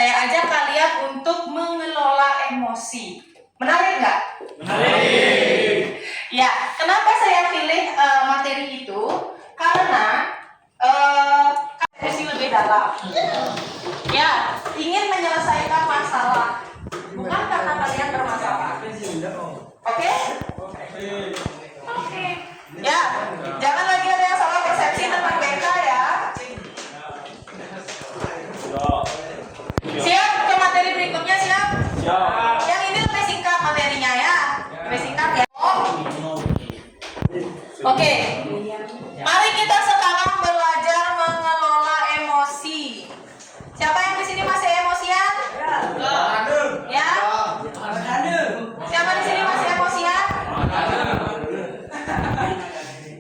Saya ajak kalian untuk mengelola emosi. Menarik nggak? Menarik. Ya, kenapa saya pilih materi itu? Karena diskusi lebih dalam. Ya, ingin menyelesaikan masalah, bukan karena kalian bermasalah. Oke? Oke. Ya, jangan lagi ada yang salah persepsi tentang BK ya. Siap ke materi berikutnya, siap? Siap. Yang ini lebih singkat materinya ya. Lebih singkat ya. Oke. Mari kita sekarang belajar mengelola emosi. Siapa yang di sini masih emosian? Ya. Siapa di sini masih emosian?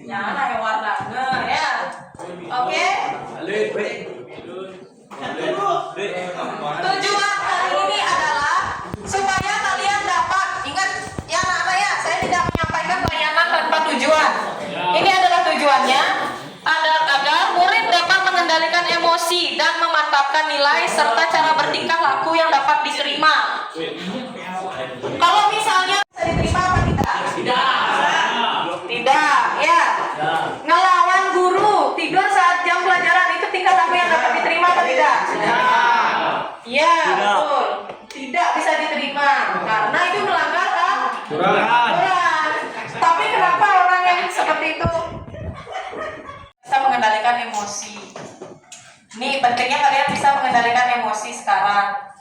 Jangan ada warna ya. Oke. Tujuan hari ini adalah supaya kalian dapat ingat ya anak-anak ya, saya tidak menyampaikan layanan tanpa tujuan. Ini adalah tujuannya agar murid dapat mengendalikan emosi dan memantapkan nilai serta cara bertingkah laku yang dapat diterima. Kalau misalnya bisa diterima apa tidak? Tidak, ya. Ngelawan guru, tidur saat jam pelajaran itu tingkah laku yang dapat diterima apa tidak? Ya, betul. Tidak bisa diterima karena itu melanggar aturan. Tapi kenapa orang yang seperti itu bisa mengendalikan emosi? Ini pentingnya kalian bisa mengendalikan emosi sekarang.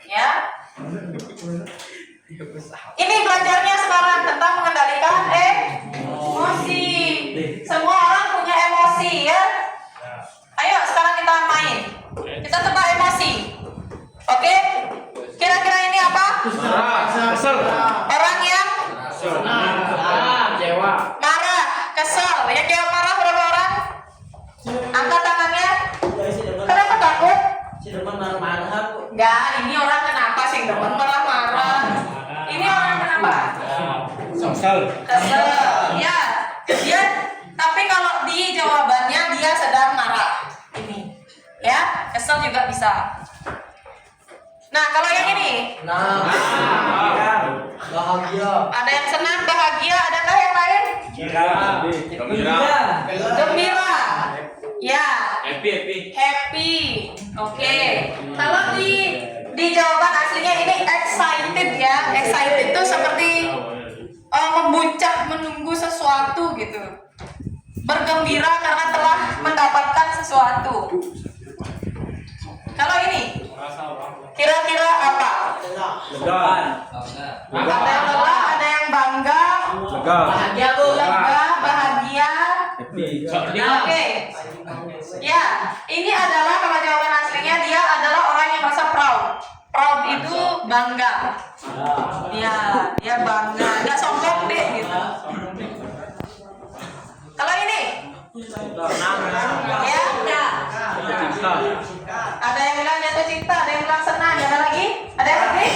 Ya. Ini belajarnya sekarang tentang mengendalikan emosi. Semua orang punya emosi ya. Ayo sekarang kita main. Kita tebak emosi. Oke? Kira-kira ini apa? Kesel. Orang yang Kecewa. marah, kesel. Yang kayak marah berapa orang? Angkat tangannya. Kenapa takut? Enggak, ini orang kenapa sih demen marah-marah? Ini orang kenapa? Kesel. Kesel. Ya. Dia tapi kalau di jawabannya dia sedang marah. Ini. Ya, kesel juga bisa. Nah, kalau yang ini Bahagia. ada yang senang, bahagia, adakah yang lain? Gembira. Ya. Happy. Oke. Kalau di jawaban aslinya ini excited ya. Excited itu seperti membuncah menunggu sesuatu gitu. Bergembira karena telah mendapatkan sesuatu. Kalau ini kira-kira apa? Ada yang lelah, ada yang bangga, Bahagia bu. lega, bahagia. Oke. Ya, ini adalah kalau jawaban aslinya dia adalah orang yang merasa proud. Proud itu bangga. Ya, dia bangga. Nggak sombong deh gitu. Kalau ini, ya. Ada yang bilang jatuh cinta, ada yang bilang senang, ada lagi? Ada yang lagi?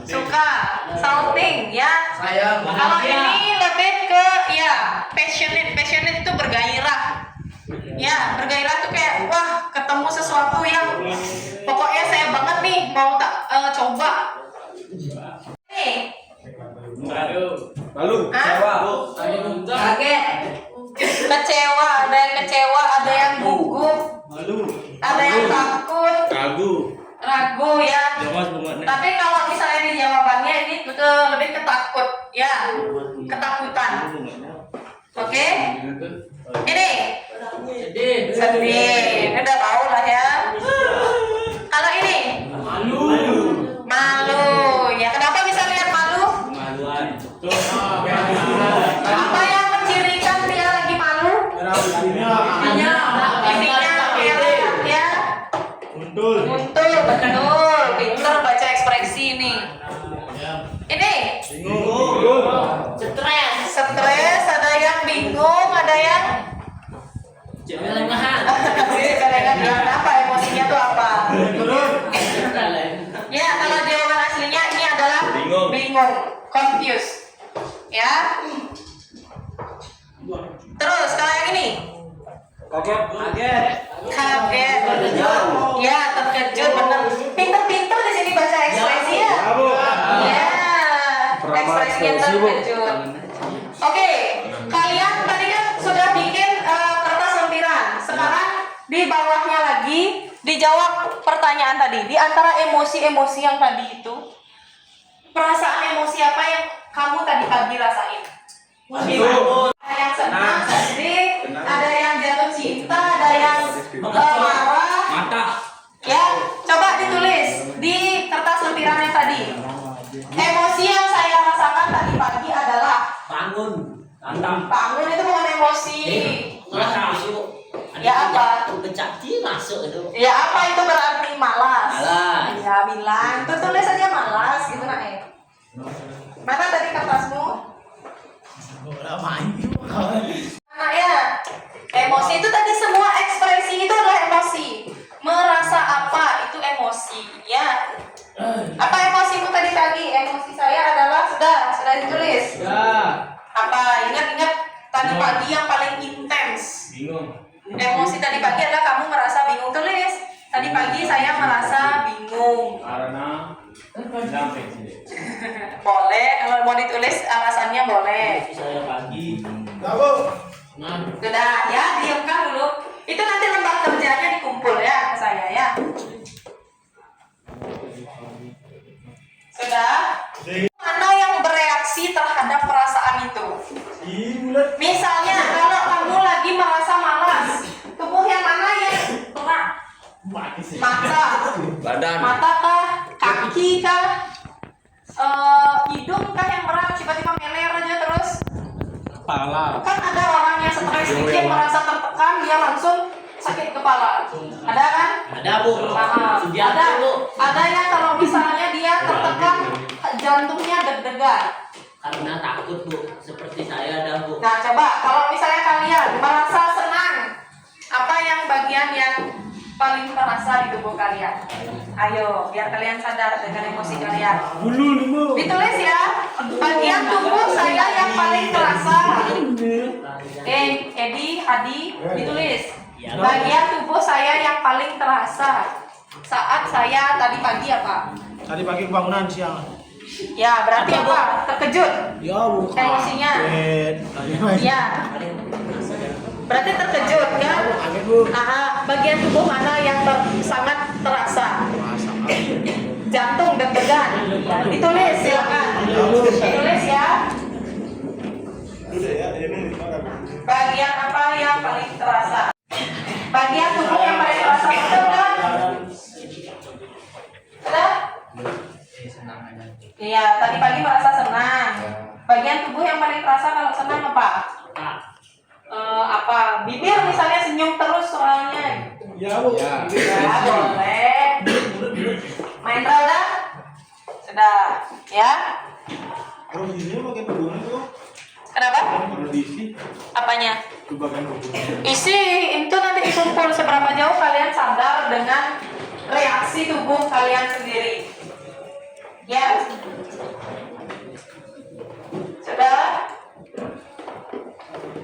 Suka, salting ya. Kalau ini lebih ke ya passionate itu bergairah. Ya, bergairah tuh kayak wah ketemu sesuatu yang pokoknya saya banget nih mau coba. Nih. Lalu. Kaget. Kecewa, ada yang kecewa, ada yang gugup, ada yang takut, ragu ya. Tapi kalau misalnya di jawabannya ini lebih ke takut, ya, ketakutan. Oke? Ini sedih, udah tahu lah ya. Kalau ini malu, ya kenapa bisa lihat malu? Apa yang mencirikan dia lagi malu? Giginya kelihatan ya. Muntul, betul. Pintar baca ekspresi ini. Ini stres, ada yang bingung, ada yang kelengahan. Apa emosinya tuh apa? Ya, kalau jawaban aslinya ini adalah bingung, confused. Ya. Terus kalau yang ini Kaget. Kaget. Ya, terkejut bener. Pinter-pinter di sini baca ekspresi ya. Ya, ekspresi yang terkejut. Oke, kalian tadi kan sudah bikin kertas lempiran. Sekarang di bawahnya lagi dijawab pertanyaan tadi. Di antara emosi-emosi yang tadi itu, perasaan emosi apa yang kamu tadi pagi rasain? Ada yang senang, sedih, ada yang jatuh cinta, ada yang marah. Mantap. Ya, coba ditulis di kertas lempiran yang tadi. Emosi yang saya rasakan tadi pagi adalah Bangun. bangun itu bukan emosi. Masuk. Ya apa? Kecaki masuk itu. Ya apa itu berarti malas? Malas. Ya bilang, tuh tulis aja malas gitu nak. Mana tadi kertasmu? Nah ya, emosi itu tadi semua ekspresi itu adalah emosi. Merasa apa itu emosi, ya. Apa emosimu tadi pagi? Emosi saya adalah sudah ditulis. Apa? Ingat tadi pagi yang paling intens. Bingung. Emosi tadi pagi adalah kamu merasa bingung, tulis. Tadi pagi saya merasa bingung. Karena sampai sini. Boleh, kalau mau ditulis alasannya boleh. Saya pagi. Sudah ya, diamkan dulu. Itu nanti lembar kerjanya dikumpul ya ke saya ya. Sudah? Mana yang bereaksi terhadap perasaan itu? Misalnya kalau kamu lagi merasa malas, tubuh yang mana yang gerak? Mata, Badan. mata kah? Kaki kah? Hidung kah yang berat? Tiba-tiba meler aja terus? Kepala. Kan ada orang yang stres dikit merasa tertekan dia langsung sakit kepala. Ada kan? Ada bu. Ada. Ada yang kalau misalnya dia tertekan jantungnya deg-degan. Karena takut bu. Seperti saya ada bu. Nah coba kalau misalnya kalian merasa senang, apa yang bagian yang paling terasa di tubuh kalian? Ayo, biar kalian sadar dengan emosi kalian. Ditulis ya, bagian tubuh saya yang paling terasa. Edi, Hadi, ditulis. Bagian tubuh saya yang paling terasa saat saya tadi pagi apa? Tadi pagi kebangunan siang. Ya, berarti apa? Terkejut. Ya bukan. Emosinya. Ya. Berarti terkejut kan? Kaget bu. Bagian tubuh mana yang sangat terasa? Jantung deg-degan. Ditulis silakan. Ditulis ya. Bagian apa yang paling terasa? Bagian tubuh yang paling terasa betul kan? Sudah? Iya, tadi pagi merasa senang. Bagian tubuh yang paling terasa kalau senang apa? Apa? Bibir misalnya senyum terus soalnya. Ya bu. Ya, boleh. Main udah? Sudah, ya? Kalau di sini pakai hubungan tuh. Kenapa? Kalau di sini Apanya? bagian hubungan. Isi itu nanti dikumpul seberapa jauh kalian sadar dengan reaksi tubuh kalian sendiri. Ya? Sudah?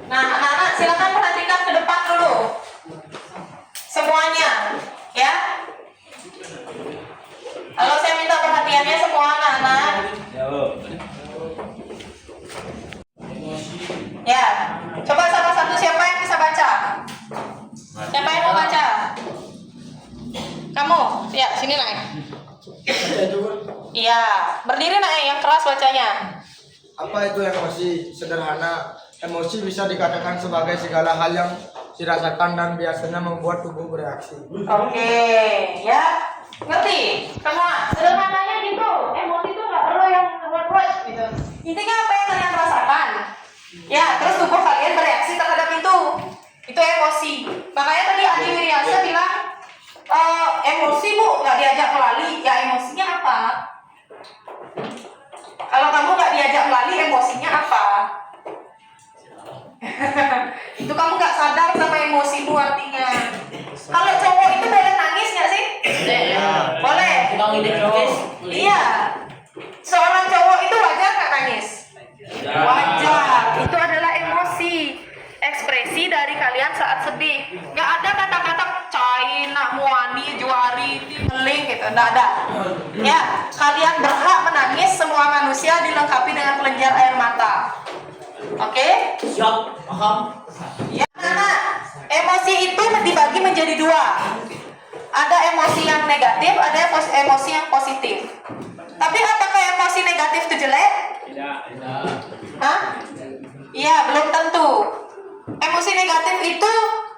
Nah, anak-anak silakan perhatikan ke depan dulu. Semuanya, ya? Kalau saya minta perhatiannya semua anak-anak. Ya, coba salah satu siapa yang bisa baca? Siapa yang mau baca? Kamu, ya sini naik. Iya, berdiri naik yang keras bacanya. Apa itu emosi? Sederhana, emosi bisa dikatakan sebagai segala hal yang dirasakan dan biasanya membuat tubuh bereaksi. Oke, ya, ngerti? Semua, sederhananya gitu. Emosi itu nggak perlu yang word-word gitu. Intinya apa yang kalian rasakan? Ya, terus tubuh kalian bereaksi terhadap itu. Itu emosi. Makanya tadi Adi Wiryasa bilang, emosi bu, nggak diajak melalui. Ya emosinya apa? Kalau kamu nggak diajak melalui, emosinya apa? Itu kamu nggak sadar sama emosimu artinya. Kalau cowok itu boleh nangis nggak sih? Boleh. Iya. Seorang cowok itu wajar nggak nangis? Wajar. Itu adalah emosi, ekspresi dari kalian saat sedih. nggak ada. Ya, kalian berhak menangis. Semua manusia dilengkapi dengan kelenjar air mata. Oke? Siap, paham. Ya, nah, emosi itu dibagi menjadi dua. Ada emosi yang negatif, ada emosi yang positif. Tapi apakah emosi negatif itu jelek? Tidak. Hah? Iya, belum tentu. Emosi negatif itu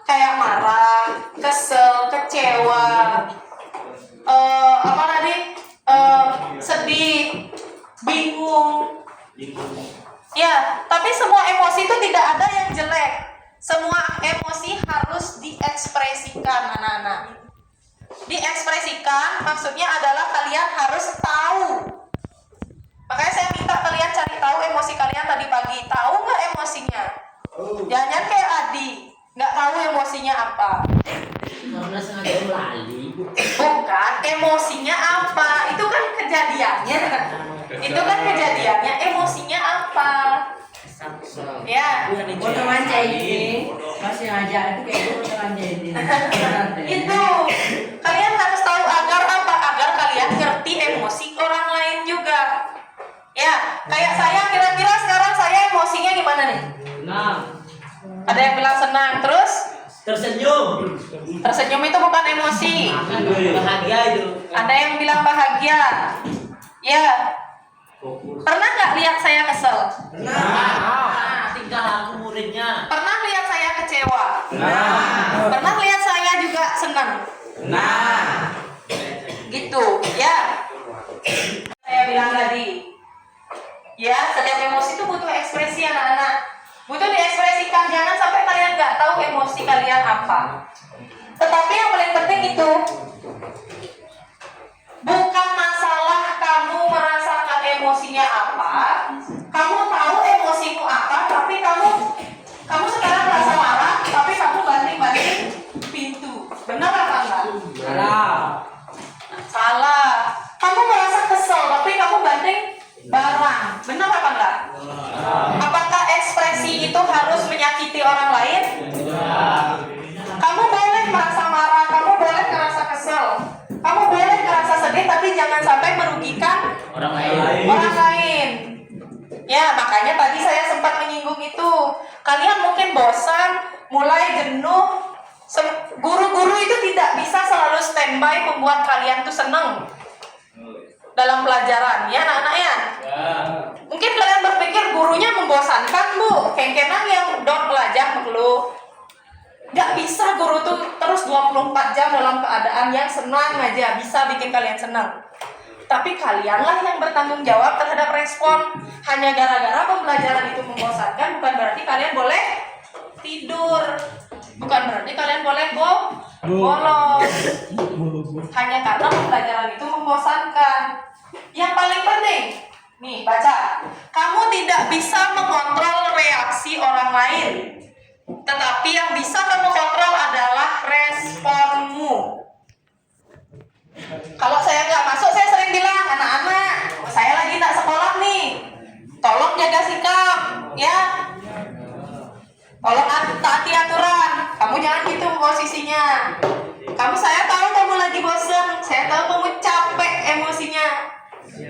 kayak marah, kesel, kecewa, apa tadi? Sedih, bingung. Ya, tapi semua emosi itu tidak ada yang jelek. Semua emosi harus diekspresikan, anak-anak. Diekspresikan maksudnya adalah kalian harus tahu. Makanya saya minta kalian cari tahu emosi kalian tadi pagi. Tahu nggak emosinya? Jangan kayak Adi, nggak tahu emosinya apa. Karena sengaja lali. Bukan, emosinya apa? Itu kan kejadiannya. Itu kan kejadiannya, emosinya apa? Ya. Potongan ini masih aja itu kayak potongan ini. Itu kalian harus tahu agar apa? Agar kalian ngerti emosi orang lain juga. Ya, kayak saya kira-kira sekarang saya emosinya gimana nih? Nah, Ada yang bilang senang, terus tersenyum. tersenyum itu bukan emosi. Bahagia itu. Ada yang bilang bahagia. Ya, pernah nggak lihat saya kesel? Nah, tinggal aku muridnya. Pernah lihat saya kecewa? Pernah lihat saya juga senang? Gitu, ya. Saya bilang tadi, ya setiap emosi itu butuh ekspresi anak-anak. Butuh diekspresikan, jangan sampai kalian nggak tahu emosi kalian apa. Tetapi yang paling penting itu bukan masalah kamu merasakan emosinya apa, kamu tahu emosimu apa, tapi kamu sekarang merasa marah, tapi kamu banting-banting pintu. Benar apa enggak? Salah. Kamu merasa kesel, tapi kamu banting barang. Benar apa enggak? Apakah ekspresi itu harus menyakiti orang lain? Kamu boleh merasa marah, kamu boleh merasa kesel, kamu boleh merasa sedih, tapi jangan sampai merugikan Orang lain. orang lain. Ya, makanya tadi saya sempat menyinggung itu. Kalian mungkin bosan, mulai jenuh. Guru-guru itu tidak bisa selalu standby membuat kalian tuh seneng dalam pelajaran, ya anak-anak ya. Mungkin kalian berpikir gurunya membosankan, Bu. Kengkenang yang dong belajar mengeluh. Gak bisa guru tuh terus 24 jam dalam keadaan yang senang aja bisa bikin kalian senang. Tapi kalianlah yang bertanggung jawab terhadap respon. Hanya gara-gara pembelajaran itu membosankan bukan berarti kalian boleh tidur. Bukan berarti kalian boleh bolos. Hanya karena pembelajaran itu membosankan. Yang paling penting, nih baca. Kamu tidak bisa mengontrol reaksi orang lain. Tetapi yang bisa kamu kontrol adalah responmu. Kalau saya nggak masuk, saya sering bilang, anak-anak, saya lagi tak sekolah nih, tolong jaga sikap, ya. Tolong taati aturan. Kamu jangan gitu posisinya. Saya tahu kamu lagi bosan, saya tahu kamu capek emosinya,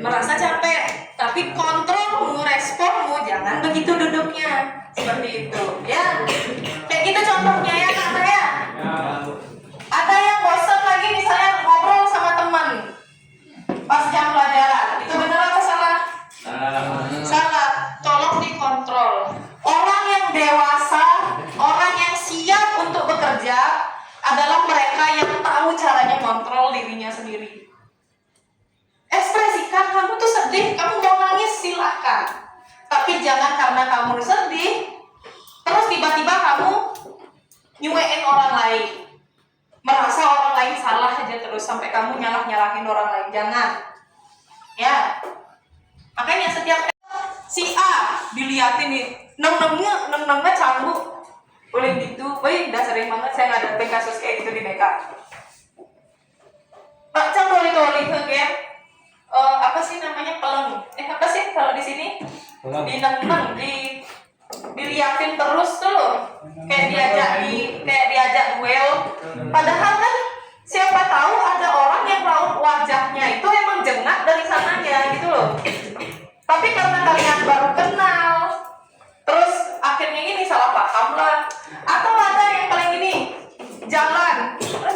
merasa capek, tapi kontrolmu, responmu, jangan begitu duduknya. Seperti itu, ya. Kayak gitu contohnya ya, Kak saya. Ada yang bosan lagi misalnya ngobrol sama teman pas jam pelajaran, itu benar atau salah? Salah. Tolong dikontrol. Orang yang dewasa, orang yang siap untuk bekerja adalah mereka yang tahu caranya kontrol dirinya sendiri. Ekspresikan, kamu tuh sedih, kamu mau nangis silahkan. Tapi jangan karena kamu sedih, terus tiba-tiba kamu nyuein orang lain. Merasa orang lain salah aja terus sampai kamu nyalah-nyalahin orang lain. Jangan. Ya. Makanya setiap si A diliatin nih, neng-nengnya canggung. Boleh gitu. Wih, udah sering banget saya ngadepin kasus kayak gitu di BK. Pak Cang toli-toli ke game. Apa sih namanya peleng? Apa sih kalau di sini? Dineng-neng, diliatin terus tuh loh. Kayak diajak duel. Padahal kan siapa tahu ada orang yang raut wajahnya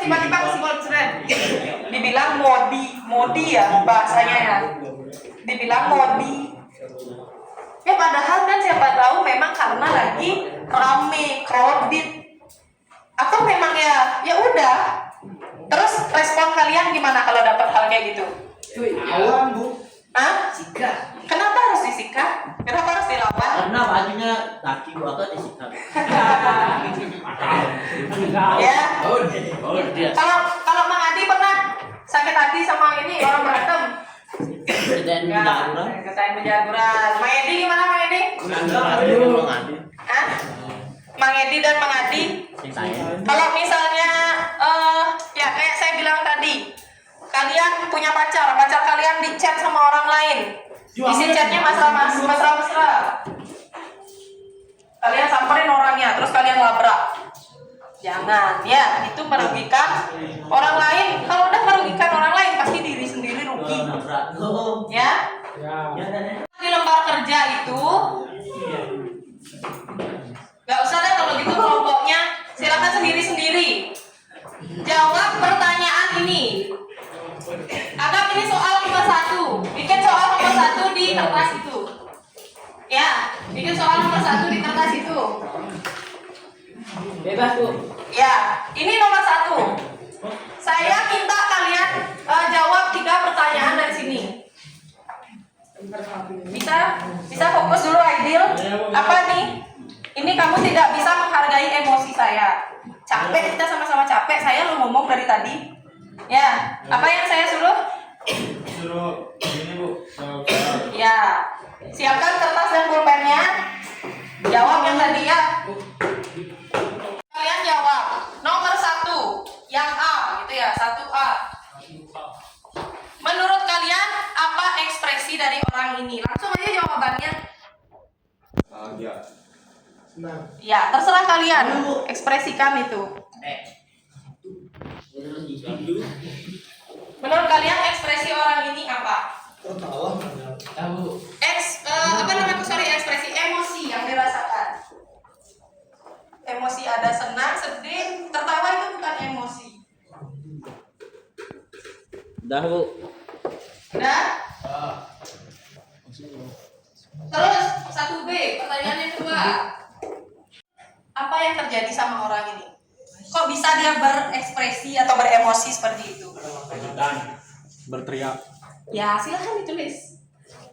tiba-tiba kesenggol ceret. Dibilang modi ya bahasanya ya. Dibilang modi. Ya padahal kan siapa tahu memang karena lagi rame, crowded. Atau memang ya udah. Terus respon kalian gimana kalau dapat hal kayak gitu? Awan, Bu. Hah? Sikat. Kenapa harus disikat? Kenapa harus dilawan? Karena bajunya kaki gua kan disikat. Ya. Oh dia. Kalau Mang Adi pernah sakit hati sama ini orang berantem. Sedang darurat. Ketain penjaguran. Mang Edi gimana Mang Edi? Hah? Mang Edi dan Mang Adi. Kalau misalnya ya kayak saya bilang tadi, kalian punya pacar kalian di chat sama orang lain. Isi chatnya mesra-mesra. Kalian samperin orangnya, terus kalian labrak. Jangan, ya itu merugikan orang lain. Kalau udah merugikan orang lain, pasti diri sendiri rugi. Ya? Di lembar kerja itu, nggak usah deh kalau gitu kelompoknya. Silakan sendiri-sendiri. Jawab pertanyaan ini. Anggap ini soal nomor 1. Bikin soal nomor 1 di kertas itu. Ya, bikin soal nomor 1 di kertas itu. Bebas, Bu. Ya, ini nomor 1. Saya minta kalian jawab 3 pertanyaan dari sini. Bisa fokus dulu Aidil. Apa nih? Ini kamu tidak bisa menghargai emosi saya. Capek, kita sama-sama capek. Saya lu ngomong dari tadi. Ya, apa yang saya suruh? Suruh ini Bu. Ya, siapkan kertas dan pulpennya. Jawab yang tadi ya. Kalian jawab. Nomor 1, yang A, gitu ya, 1A. Menurut kalian apa ekspresi dari orang ini? Langsung aja jawabannya. Bahagia. Ya, terserah kalian. Ekspresikan itu. Menurut kalian ekspresi orang ini apa? Ekspresi emosi yang dirasakan. Emosi ada senang, sedih, tertawa itu bukan emosi. Dah, Bu. Udah? Terus 1B, pertanyaan yang kedua. Apa yang terjadi sama orang ini? Kok bisa dia berekspresi atau beremosi seperti itu? Berteriak. Ya, silahkan ditulis.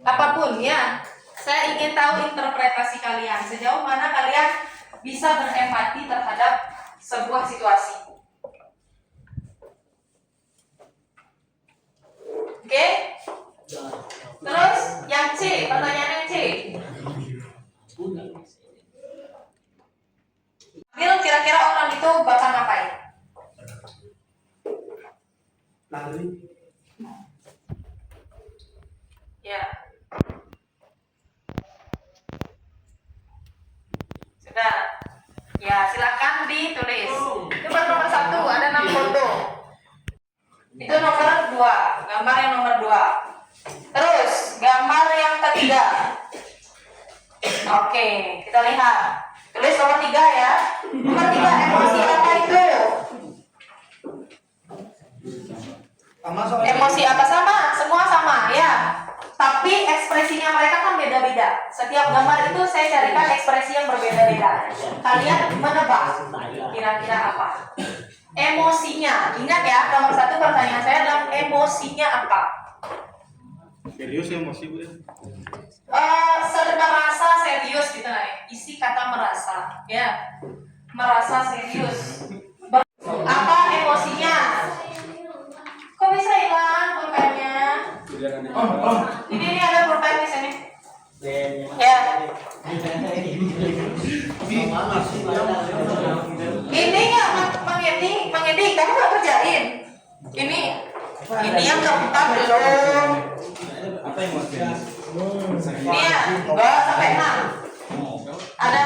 Apapun ya. Saya ingin tahu interpretasi kalian. Sejauh mana kalian bisa berempati terhadap sebuah situasi. Oke? Terus yang C, pertanyaan yang C. Bil, kira-kira orang itu bakal ngapain? Lari. Ya. Sudah. Ya, silakan ditulis. Itu baru nomor 1, ada 6 foto. Itu nomor 2, gambar yang nomor 2. Terus, gambar yang ketiga. Oke, kita lihat. Tulis nomor 3 ya. Nomor 3, emosi apa itu? Emosi apa sama? Semua sama ya. Tapi ekspresinya mereka kan beda-beda. Setiap gambar itu saya carikan ekspresi yang berbeda-beda. Kalian menebak kira-kira apa? Emosinya. Ingat ya, nomor 1 pertanyaan saya adalah emosinya apa? Serius emosi Bu ya? Merasa serius gitu lah. Isi kata merasa ya. Merasa serius. Apa emosinya? Kok bisa hilang pulpennya? Ini ada pulpen di sini. Ya. Ini nggak Mang Edi, kamu nggak kerjain? Ini yang keempat belum. Apa emosi? Ini ya, 2 sampai 6. Ada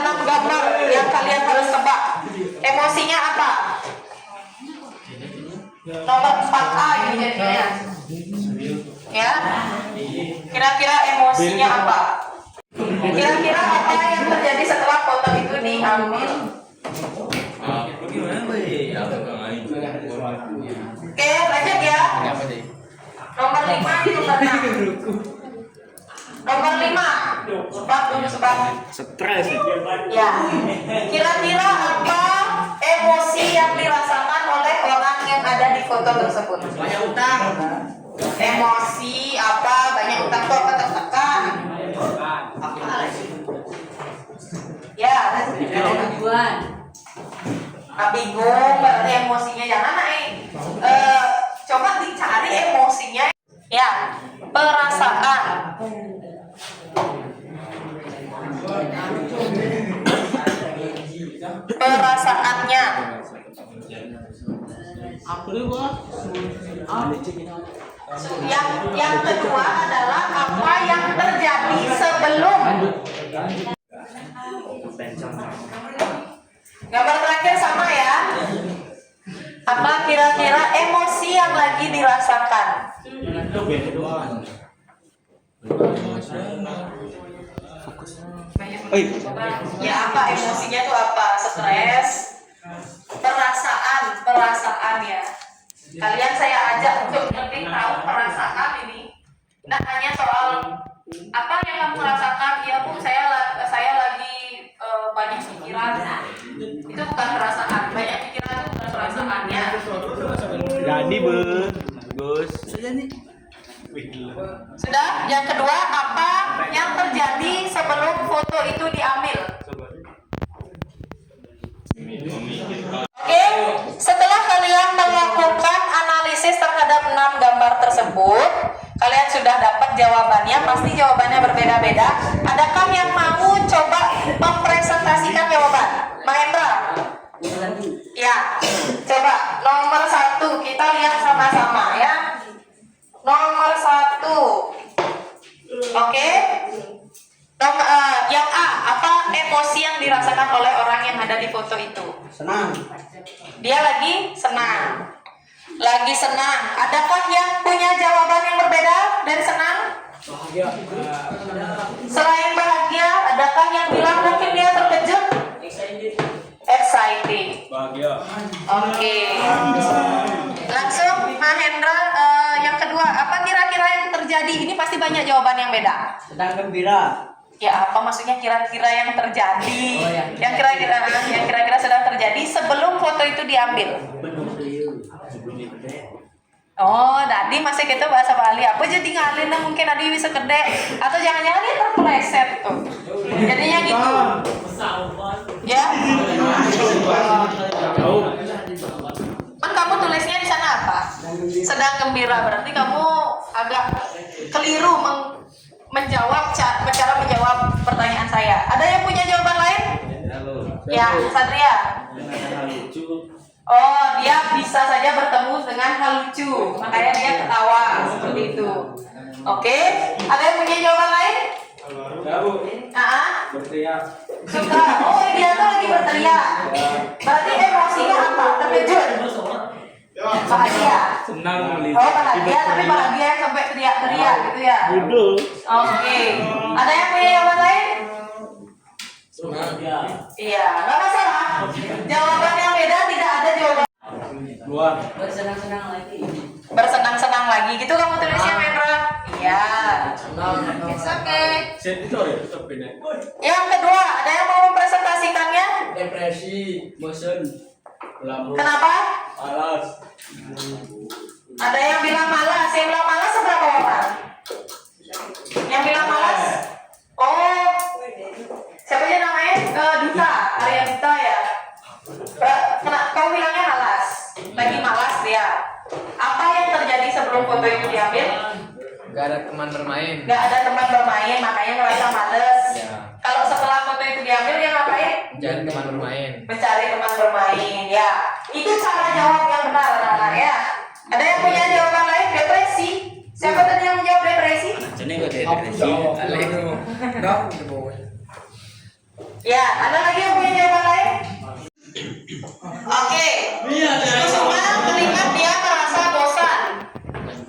6 gambar yang kalian harus tebak. Emosinya apa? Nomor 4A ini jadinya. Ya. Kira-kira emosinya apa? Kira-kira apa yang terjadi setelah foto itu diambil? Gimana, Bay? Ya, Kang Aing. Oke, lanjut ya. Nomor 5 di nomor 6. Nomor 5. Sebab. Stres. Ya. Kira-kira apa emosi yang dirasakan oleh orang yang ada di foto tersebut? Banyak utang. Emosi apa? Banyak utang tuh apa tertekan? Apa lagi? Ya. Tujuan. Bingung berarti emosinya jangan naik. Coba dicari emosinya. Ya, perasaan. Perasaannya. Yang kedua adalah apa yang terjadi sebelum. Gambar terakhir sama ya. Apa kira-kira emosi yang lagi dirasakan? Ya apa emosinya tuh apa? Stres, perasaan ya. Kalian saya ajak untuk lebih tahu perasaan ini. Nah hanya soal apa yang kamu rasakan? Ya bu, saya lagi banyak pikiran. Itu bukan perasaan. Banyak pikiran itu bukan perasaannya. Jadi, Gus. Sudah. Yang kedua apa yang terjadi sebelum foto itu diambil? Oke, setelah kalian melakukan analisis terhadap 6 gambar tersebut, kalian sudah dapat jawabannya. Pasti jawabannya berbeda-beda. Adakah yang mau coba mempresentasikan jawaban? Mahendra? Ya, coba nomor 1 kita lihat sama-sama ya. Nomor 1. Oke. Yang A, apa emosi yang dirasakan oleh orang yang ada di foto itu? Senang. Dia lagi senang. Lagi senang. Adakah yang punya jawaban yang berbeda dari senang? Bahagia. Selain bahagia, adakah yang bilang mungkin dia terkejut? Excited. Bahagia. Oke. Langsung Mahendra, yang kedua, apa kira-kira yang terjadi? Ini pasti banyak jawaban yang beda. Sedang gembira. Ya apa maksudnya kira-kira yang terjadi? Oh, yang kira-kira sedang terjadi sebelum foto itu diambil. Oh, tadi masih gitu bahasa Bali. Apa jadi ngalin mungkin tadi bisa gede atau jangan-jangan dia terpeleset tuh. Jadinya gitu. Ya. Kan kamu tulisnya di sana apa? Sedang gembira, berarti kamu agak keliru menjawab cara menjawab pertanyaan saya. Ada yang punya jawaban lain? Ya, Satria. Oh, dia bisa saja bertemu dengan hal lucu, makanya dia ketawa seperti itu. Oke, ada yang punya jawaban lain? Berteriak. Suka. Oh, dia tuh lagi berteriak. Berarti emosinya apa? Terkejut. Bahagia. Senang Oh, bahagia, tapi bahagia yang sampai teriak-teriak gitu ya. Oke. Ada yang punya jawaban lain? Iya, nggak masalah. Jawaban yang beda tidak ada jawaban. Luar. Bersenang-senang lagi. Bersenang-senang lagi gitu kamu tulisnya, Mendra? Iya. It's okay. Set itu ya, itu beda. Yang kedua, ada yang mau mempresentasikannya? Depresi. Bosan. Kenapa? Malas. Ada yang bilang malas. Yang bilang malas seberapa orang? Yang bilang malas? Oh, siapa aja namanya? Duta, Arya Duta ya. Kau bilangnya malas. Lagi malas dia. Apa yang terjadi sebelum foto itu diambil? Gak ada teman bermain. Gak ada teman bermain, makanya ngerasa males. Ya. Kalau setelah foto itu diambil dia ngapain? Mencari teman bermain. Mencari teman bermain, ya. Itu cara jawab yang benar, anak-anak ya. Ada yang punya jawaban lain? Depresi. Siapa tadi yang menjawab depresi? Ya, ada lagi yang punya jawaban lain? Oke. Semua melihat dia merasa bosan.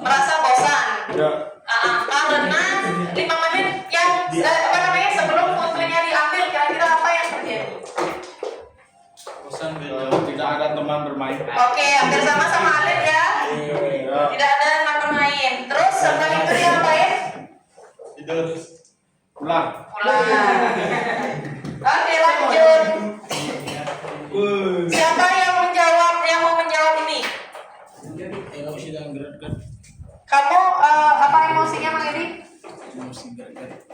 Merasa bosan. Ya. Karena 5 menit yang sebelum fotonya diambil, kira-kira apa yang terjadi? Bosan tidak ada teman bermain. Oke, hampir sama Alif ya. Tidak ada teman bermain. Terus setelah itu dia ngapain? Tidur. Pulang. Pulang. Oke, lanjut. Siapa yang mau menjawab ini? Kamu apa emosinya Mang Edi?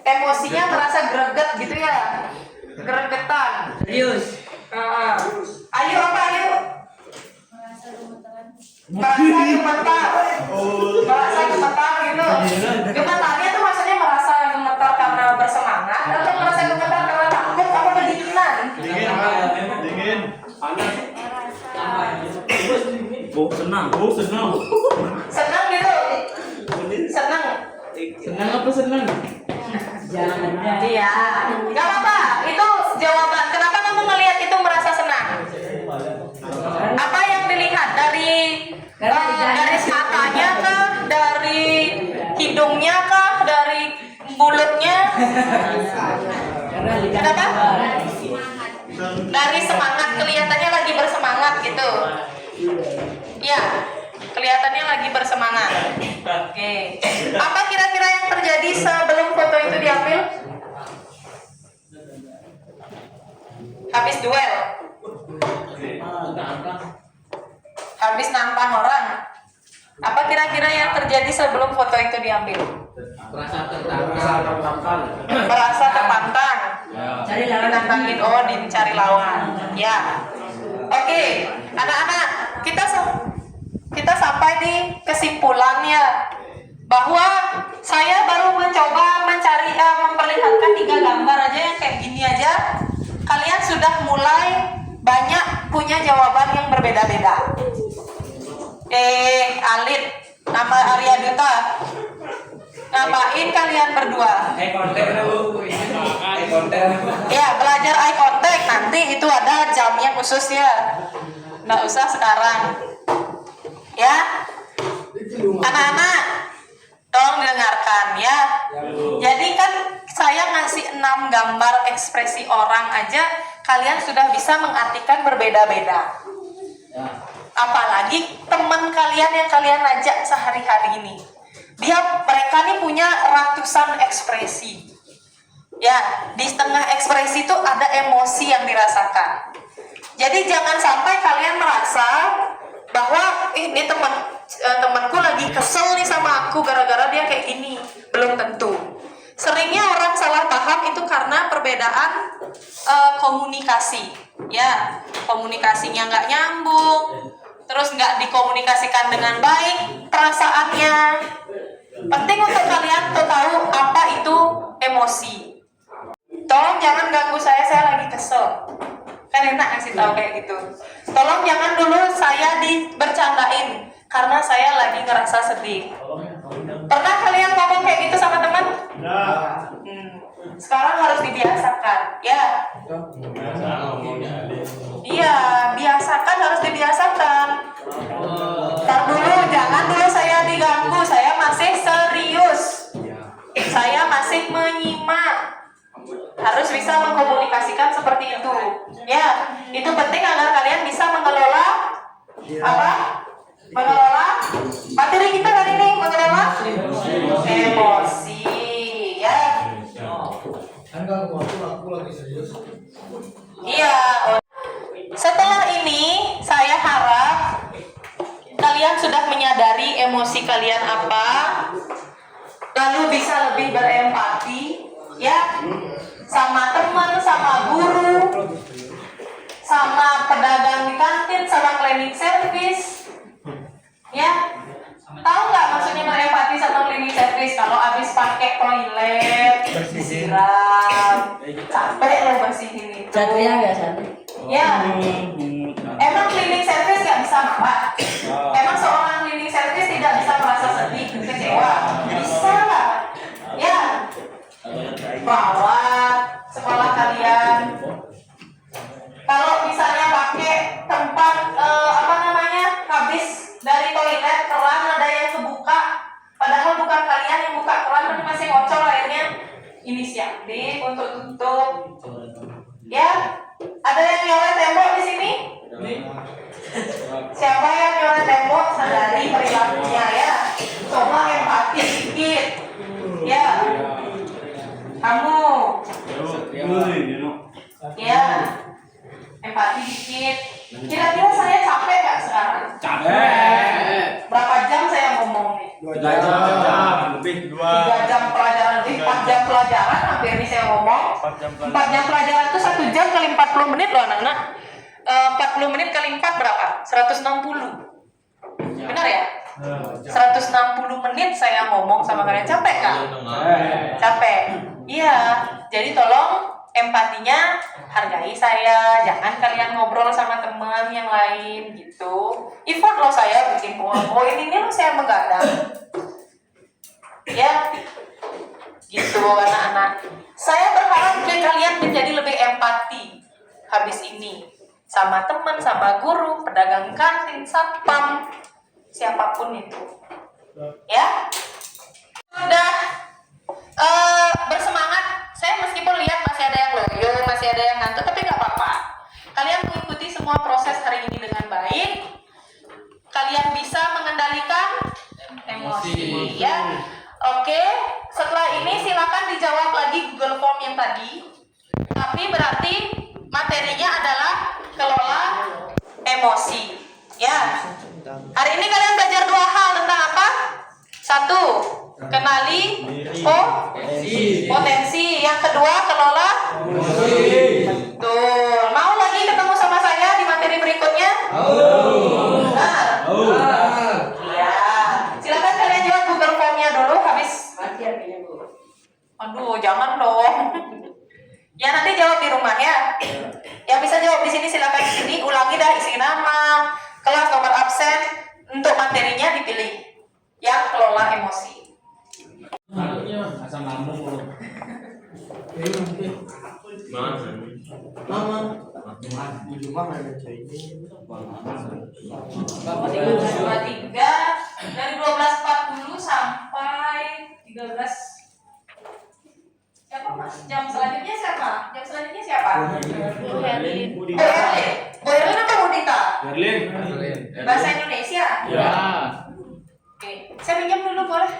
Emosinya merasa greget gitu ya? Gregetan. Serius. Ayo apa ayo? Merasa gemetar. Merasa gemetar gitu. Gemetarnya tuh maksudnya merasa gemetar karena bersemangat atau merasa gemetar karena takut apa kedinginan? Dingin. Panas. Senang. Senang. Senang gitu. Senang. Senang apa senang? Iya. Gak apa-apa. Itu jawaban. Kenapa kamu ngelihat itu merasa senang? Apa yang dilihat dari matanya kah, dari hidungnya kah, dari mulutnya? Kenapa? Dari semangat, kelihatannya lagi bersemangat gitu. Ya, kelihatannya lagi bersemangat. Oke. Apa kira-kira yang terjadi sebelum foto itu diambil? Habis duel. Habis nampar orang. Apa kira-kira yang terjadi sebelum foto itu diambil? Merasa tertantang. Merasa tertantang. Cari lawan. Ditantangin, dicari lawan. Ya. Oke, anak-anak, kita sampai di kesimpulannya bahwa saya baru mencoba mencari memperlihatkan 3 gambar aja yang kayak gini aja. Kalian sudah mulai banyak punya jawaban yang berbeda-beda. Alit, nama Arya Duta. Ngapain kalian berdua? Ya, belajar eye contact. Nanti itu ada jamnya khusus ya. Nggak usah sekarang. Ya. Anak-anak, tolong dengarkan ya. Jadi kan saya ngasih 6 gambar ekspresi orang aja, kalian sudah bisa mengartikan berbeda-beda. Apalagi teman kalian yang kalian ajak sehari-hari ini. Mereka nih punya ratusan ekspresi. Ya, di tengah ekspresi itu ada emosi yang dirasakan. Jadi jangan sampai kalian merasa bahwa ini temanku lagi kesel nih sama aku gara-gara dia kayak gini. Belum tentu. Seringnya orang salah paham itu karena perbedaan komunikasi. Ya, komunikasinya nggak nyambung, terus nggak dikomunikasikan dengan baik perasaannya. Penting untuk kalian tahu apa itu emosi. Tolong jangan ganggu saya lagi kesel. Kan enak ngasih tahu kayak gitu. Tolong jangan dulu saya bercandain karena saya lagi ngerasa sedih. Pernah kalian ngomong kayak gitu sama teman? Sekarang harus dibiasakan, ya. Iya, biasakan, harus dibiasakan. Ntar dulu, jangan dulu saya diganggu, saya masih serius. Saya masih menyimak. Harus bisa mengkomunikasikan seperti itu. Ya, itu penting agar kalian bisa mengelola apa? Mengelola materi kita kali ini, mengelola emosi, ya. Kan kalau aku lagi serius. Iya. Setelah ini, saya harap kalian sudah menyadari emosi kalian apa, lalu bisa lebih berempati, ya, sama teman, sama guru, sama pedagang di kantin, sama cleaning service, ya. Tahu nggak maksudnya berempati sama cleaning service? Kalau habis pakai toilet disiram, capek lo bersihin itu. Satria nggak Satria? Ya. Emang cleaning service nggak bisa marah? Emang seorang cleaning service tidak bisa merasa sedih, kecewa? Bisa lah. Ya. Perawat sekolah kalian. Kalau misalnya pakai tempat habis dari toilet keran ada yang kebuka, padahal bukan kalian yang buka keran tapi masih ngocor airnya, inisiatif untuk tutup. Ya, ada yang nyolek tembok di sini? siapa yang nyurat tembok sadari perilakunya ya. Coba empati dikit. Ya. Kamu. Ya. Empati dikit. Kira-kira saya capek nggak sekarang? Capek. Berapa jam saya ngomong nih? 2 2 jam lebih 3 jam pelajaran lebih, 4 jam pelajaran hampir ini saya ngomong. 4 jam pelajaran itu 1 jam kali 40 menit loh anak-anak. 40 menit kali 4 berapa? 160. Benar ya? 160 menit saya ngomong sama kalian. Capek kan? Capek. Iya. Jadi tolong empatinya hargai saya. Jangan kalian ngobrol sama teman yang lain gitu. Effort loh saya bikin poin ini loh saya menggadang. Ya. Gitu anak-anak. Saya berharap kalian menjadi lebih empati habis ini. Sama teman, sama guru, pedagang kantin, satpam, siapapun itu. Ya. Sudah bersemangat. Saya meskipun lihat masih ada yang loyo, masih ada yang ngantuk, tapi nggak apa-apa. Kalian mengikuti semua proses hari ini dengan baik. Kalian bisa mengendalikan emosi, ya. Oke, setelah ini silakan dijawab lagi Google Form yang tadi. Tapi berarti materinya adalah kelola emosi, ya. Hari ini kalian belajar 2 hal tentang apa? 1, kenali potensi. Yang kedua, kelola betul. Mau lagi ketemu sama saya di materi berikutnya? Benar? Ya. Silakan kalian jawab Google Form-nya dulu habis. Aduh, jangan dong. Ya nanti jawab di rumah ya. Yang bisa jawab di sini silakan di sini. Ulangi dah isi nama, kelas, nomor absen. Untuk materinya dipilih. Yang kelola emosi. Asam lambung lu. Mama. Di rumah ada ini. 23 dari 12.40 sampai 13. Siapa mas? Jam selanjutnya siapa? Bu Herlin. Bu Herlin apa Bu Dita? Berlin. Bahasa Indonesia? Ya. Oke, saya pinjam dulu boleh?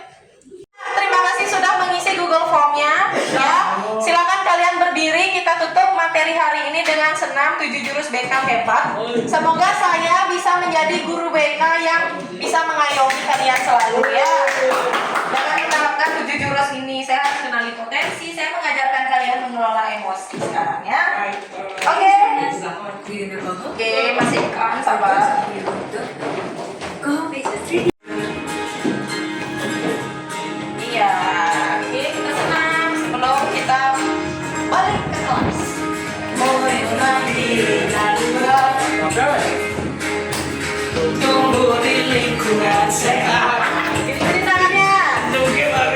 Terima kasih sudah mengisi Google Form-nya. Ya, silakan kalian berdiri. Kita tutup materi hari ini dengan senam 7 jurus BK hebat. Semoga saya bisa menjadi guru BK yang bisa mengayomi kalian selalu ya. Dengan menerapkan 7 jurus ini, saya harus kenali potensi. Saya mengajarkan kalian mengelola emosi sekarang ya. Oke. Oke, masih kan sabar. Iya, oke kita senang sebelum kita balik ke kelas. Tumbuh di lingkungan sehat. Ikuti tangannya.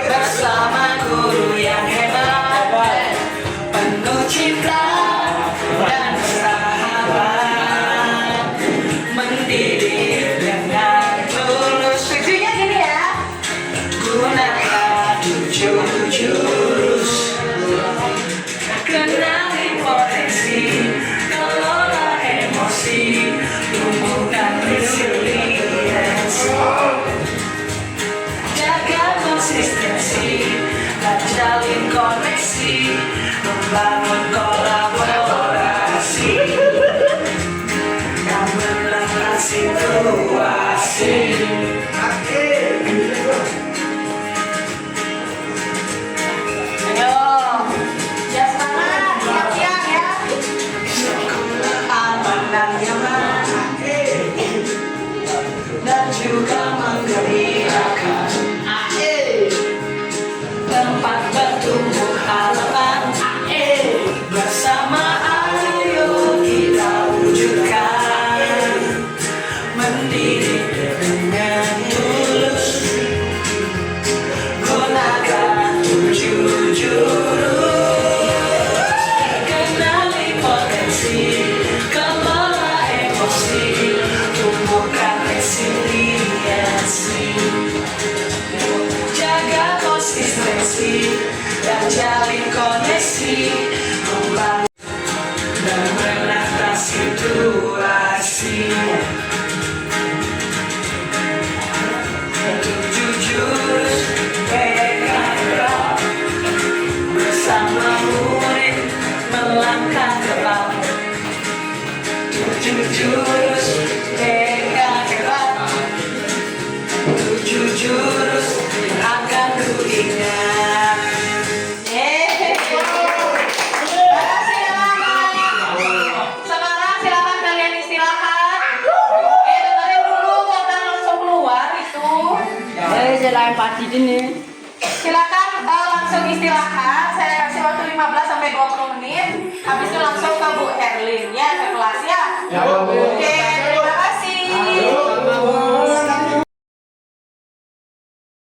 Bersama guru yang hebat, penuh cinta dan sahabat, mendidik dengan tulus. Tujuhnya gini ya. Gunakan 7 jurus, kenali potensi, kelola emosi, tumbuhkan resiliensi, jaga konsistensi, dan jalin koneksi, membangun kolaborasi, dan menangkan situasi. Ayo, ya semangat, siap-siap ya. Aman dan nyaman, dan juga menggembirakan. Tempat bertumbuh harapan. Bersama ayo kita wujudkan, mendidik dengan tulus. Gunakan 7 jurus, kenali potensi, kelola emosi, tumbuhkan resiliensi, jaga konsistensi, dan jalin koneksi, membangun dan menatap situasi. jurus bengkel hebat. 7 jurus akan ku ingat. Sekarang silakan kalian istirahat. Dengerin dulu kata langsung keluar itu. Selain pasti ini. Silakan langsung istirahat. Saya kasih waktu 15 sampai 20 menit. Habis itu langsung ke Bu Herlin ya ke kelas ya. Ya, Bu.